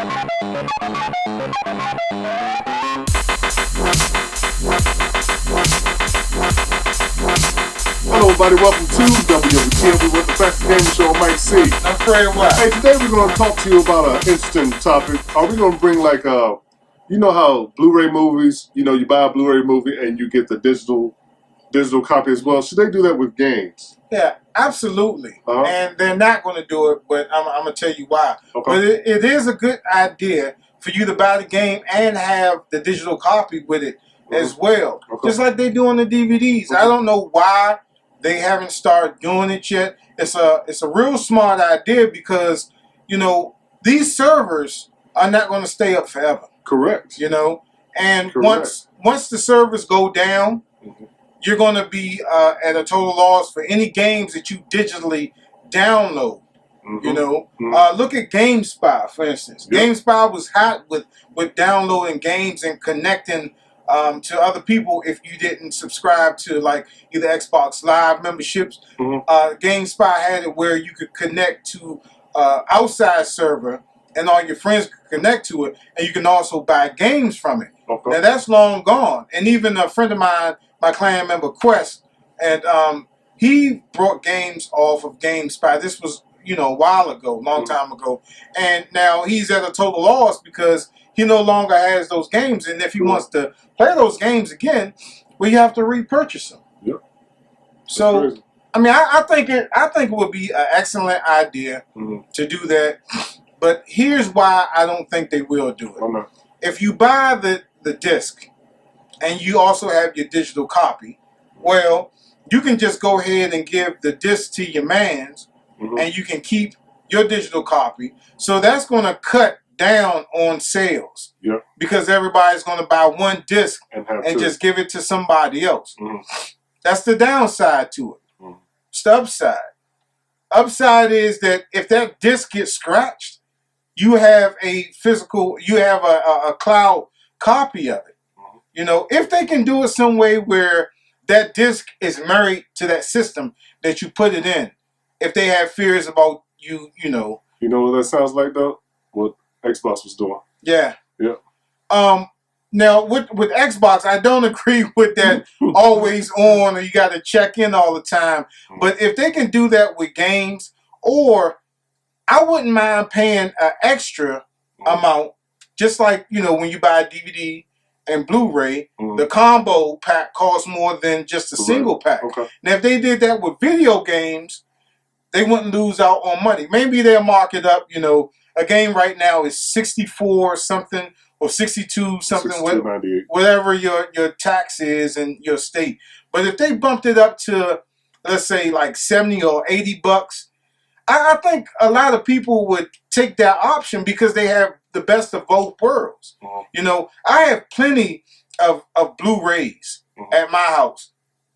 Hello everybody, welcome to WWTM. We're the best game show on Mike C. I'm Fred White. Hey, today we're going to talk to you about an interesting topic. Are we going to bring like you know how Blu-ray movies, you know, you buy a Blu-ray movie and you get the digital copy as well. Should they do that with games? Yeah, absolutely. And they're not going to do it, but I'm going to tell you why. Okay. But it is a good idea for you to buy the game and have the digital copy with it as well. Okay. Just like they do on the DVDs. I don't know why they haven't started doing it yet. It's a real smart idea because, you know, these servers are not going to stay up forever. Correct. You know, and Correct. once the servers go down, you're going to be at a total loss for any games that you digitally download. You know, look at GameSpy, for instance. Yep. GameSpy was hot with downloading games and connecting to other people if you didn't subscribe to like either Xbox Live memberships. GameSpy had it where you could connect to outside server and all your friends could connect to it, and you can also buy games from it. Okay. Now that's long gone. And even a friend of mine, my clan member Quest, and he brought games off of GameSpy. This was, you know, a while ago, long time ago, and now he's at a total loss because he no longer has those games, and if he wants to play those games again, we have to repurchase them. Yep. So, I mean, I think it would be an excellent idea to do that, but here's why I don't think they will do it. If you buy the disc and you also have your digital copy, well, you can just go ahead and give the disc to your mans, and you can keep your digital copy. So that's going to cut down on sales because everybody's going to buy one disc and just give it to somebody else. That's the downside to it. It's the upside. Upside is that if that disc gets scratched, you have a physical, you have a cloud copy of it. You know, if they can do it some way where that disc is married to that system that you put it in, if they have fears about you know. You know what that sounds like though? What Xbox was doing. Yeah. Yeah. Now with Xbox, I don't agree with that always on or you got to check in all the time. But if they can do that with games, or I wouldn't mind paying an extra amount, just like, you know, when you buy a DVD and Blu-ray, the combo pack costs more than just a single pack. Now, if they did that with video games, they wouldn't lose out on money. Maybe they'll mark it up, you know, a game right now is 64 something or 62 something, whatever your tax is in your state. But if they bumped it up to, let's say, like 70 or 80 bucks, I think a lot of people would take that option because they have the best of both worlds. You know, I have plenty of Blu-rays at my house,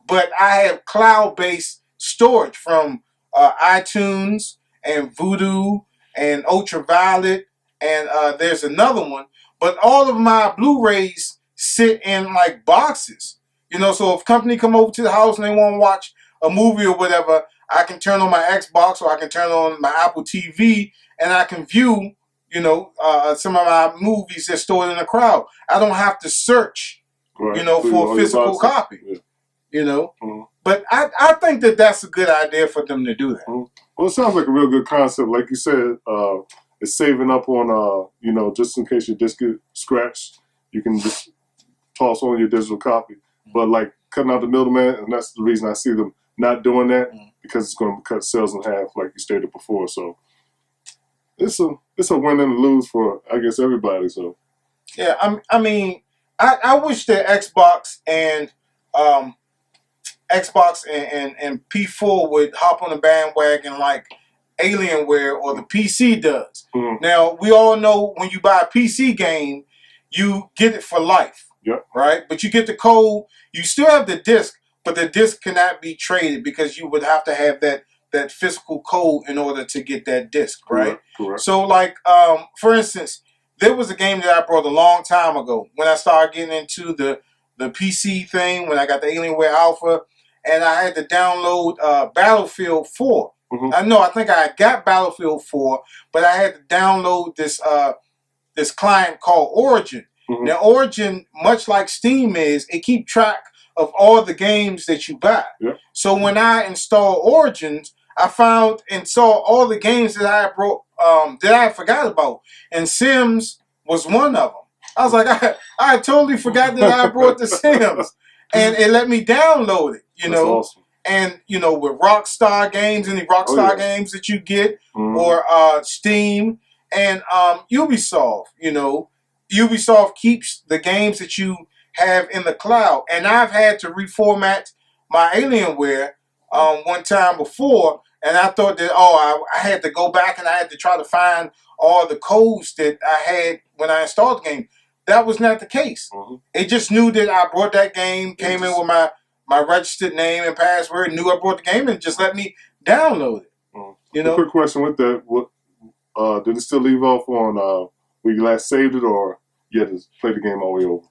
but I have cloud-based storage from iTunes and Voodoo and Ultraviolet, and there's another one. But all of my Blu-rays sit in like boxes. You know, so if company come over to the house and they want to watch a movie or whatever, I can turn on my Xbox or I can turn on my Apple TV and I can view, you know, some of my movies that's stored in the cloud. I don't have to search, you know, for a physical copy, you know. But I think that that's a good idea for them to do that. Well, it sounds like a real good concept. Like you said, it's saving up on, you know, just in case your disc gets scratched, you can just toss on your digital copy. But like cutting out the middleman, and that's the reason I see them not doing that, because it's going to cut sales in half, like you stated before. So it's a win and a lose for, I guess, everybody. So yeah, I mean, I wish that Xbox and P4 would hop on the bandwagon like Alienware or the PC does. Now, we all know when you buy a PC game, you get it for life, right? But you get the code, you still have the disc, but the disc cannot be traded because you would have to have that physical code in order to get that disc, right? Correct. So, like, for instance, there was a game that I brought a long time ago when I started getting into the PC thing, when I got the Alienware Alpha, and I had to download Battlefield 4. I think I got Battlefield 4, but I had to download this this client called Origin. Mhm. Now, Origin, much like Steam is, it keep track of all the games that you buy. Yep. So when I installed Origins, I found and saw all the games that I brought, that I forgot about, and Sims was one of them. I was like, I totally forgot that I brought the Sims, and it let me download it. You That's know, awesome. and you know, with Rockstar games, any Rockstar games that you get, Mhm. or Steam and Ubisoft. You know, Ubisoft keeps the games that you have in the cloud, and I've had to reformat my Alienware one time before, and I thought that I had to go back and I had to try to find all the codes that I had when I installed the game. That was not the case. Mhm. It just knew that I brought that game, came in with my registered name and password, knew I brought the game, and just let me download it. Mhm. You A know, quick question with that: what did it still leave off on when you last saved it, or you had to play the game all the way over?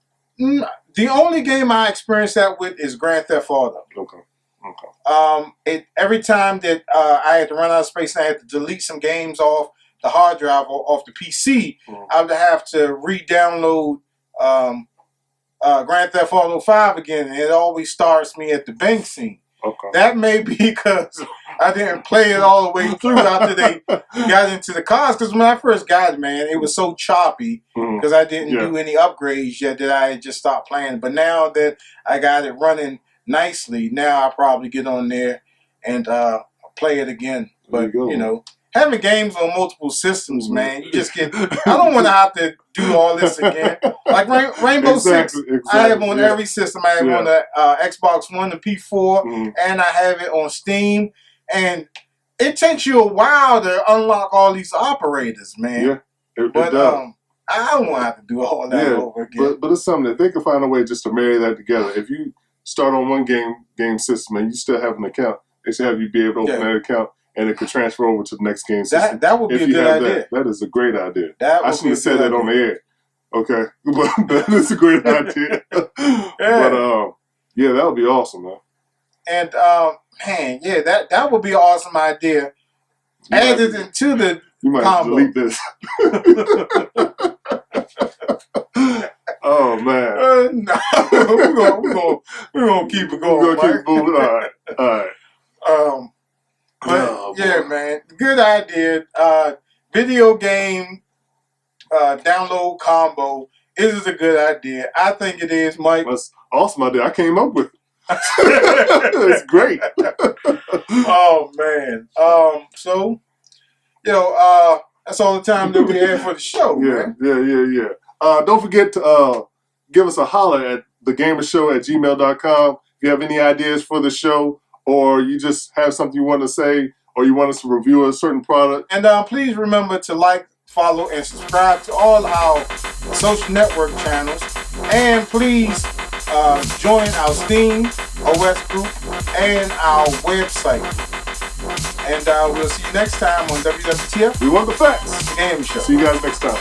The only game I experienced that with is Grand Theft Auto. Okay. Okay. Every time that I had to run out of space and I had to delete some games off the hard drive or off the PC, Mhm. I would have to re-download Grand Theft Auto 5 again, and it always starts me at the bank scene. Okay. That may be because I didn't play it all the way through after they got into the cars. Because when I first got it, man, it was so choppy Mhm. because I didn't Yeah. do any upgrades yet that I had just stopped playing. But now that I got it running nicely, now I'll probably get on there and play it again. There But, you go. you know, having games on multiple systems, Mhm. man, you just get... I don't want to have to do all this again. Like Rainbow Six, I have on every system. I have on the Xbox One, the P4, Mhm. and I have it on Steam. And it takes you a while to unlock all these operators, man. Yeah, it But does. I don't want to have to do all that over again. But it's something that they can find a way just to marry that together. If you start on one game system and you still have an account, they should have you be able to open that account and it could transfer over to the next game system. That would be a good idea. That is a great idea. That I would should be a have said good that on the idea. air. Okay, but that is a great idea. But yeah, that would be awesome, man. And man, yeah, that would be an awesome idea. Added into the You might combo. delete this. Oh man. No, we're gonna keep it going. We're gonna keep it moving. All right. But yeah, man, good idea. Video game download combo. It is a good idea. I think it is, Mike. That's awesome idea. I came up with it. It's great. Oh man. So, that's all the time that we have for the show, man. Yeah. Don't forget to give us a holler at thagamersshow@gmail.com. If you have any ideas for the show, or you just have something you want to say, or you want us to review a certain product. And please remember to like, follow, and subscribe to all our social network channels. And please join our Steam OS group and our website. And we'll see you next time on WWTF. We want the facts. The Game Show. See you guys next time.